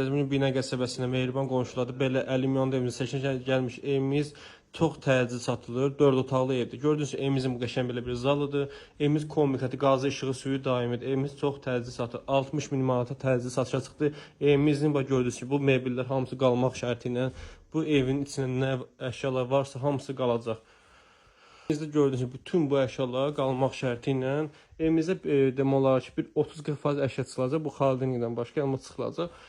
Qəzvin Binə qəsəbəsində mehriban qonşuları belə Əlimyonda evimizin seçilən gəlmiş evimiz çox təcil satılır. 4 otaqlı evdir. Gördüyünüz kimi evimizin bu qəşəng belə bir zalıdır. Evimiz kommunikati, qazı, işığı, suyu daimidir. Evimiz çox təcil satılır. 60 min manata təcil satışa çıxdı. Evimizin bax gördüyünüz kimi bu mebellər hamısı qalmaq şərti ilə bu evin içində nə əşyalar varsa hamısı qalacaq. Bizdə gördüyünüz kimi bütün bu əşyalar qalmaq şərti ilə evimizdə demək olar ki, bir 30-40% əşya çıxılacaq. Bu xalidinlikdən başqa amma çıxılacaq.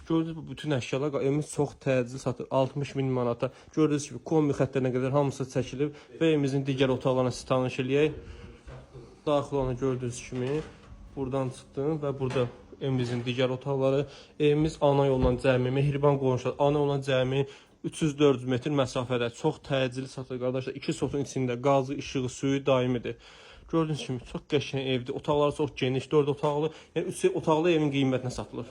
Gördüyünüz bu bütün əşyalar evimiz çox təcil satır. 60 min manata. Gördüyünüz kimi kombi xəttlərinə qədər hamısı çəkilib və evimizin digər otaqlarına siz tanış eləyək. Daxil olanı gördüyünüz kimi buradan çıxdım və burada evimizin digər otaqları. Evimiz ana yolla cəmi, mehriban qonşular, ana yolla cəmi 300-400 metr məsafədə çox təcili satır qardaşlar. 2 sotun içində qazı, işığı, suyu daimidir. Gördüyünüz kimi çox qəşəng evdir. Otaqları çox geniş, 4 otaqlı. Yəni 3 otaqlı evin qiymətinə satılır.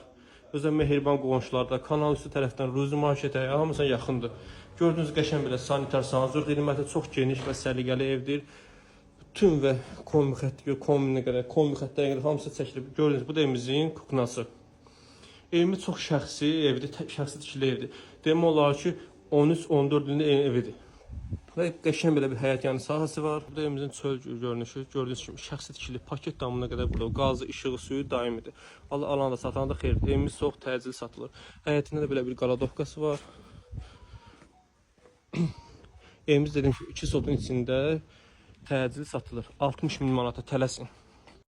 Özə mehriban qonşularda, kanal üstü tərəfdən Ruzi marketə hamısına yaxındır. Gördüyünüz qəşəng belə sanitar sanzur xidməti çox geniş və səliqəli evdir. Bütün və kombi xəttlərinə qədər hamısı çəkilib. Gördüyünüz bu da evimizin kuknası. Evimiz çox şəxsi evdir, şəxsi tikili evdir. Demək olar ki, 13-14 illik evidir. Və qəşəng belə bir həyət yanı sahəsi var. Burada evimizin çöl görünüşü, gördüyünüz kimi şəxsi tikili paket damına qədər burada qazı, işığı, suyu daimidir. Allah alan da satan da xeyirdir. Evimiz çox təcil satılır. Həyətində də belə bir qaradovkası var. Evimiz dediyim kimi 2 sotun içində təcil satılır. 60 min manata tələsin.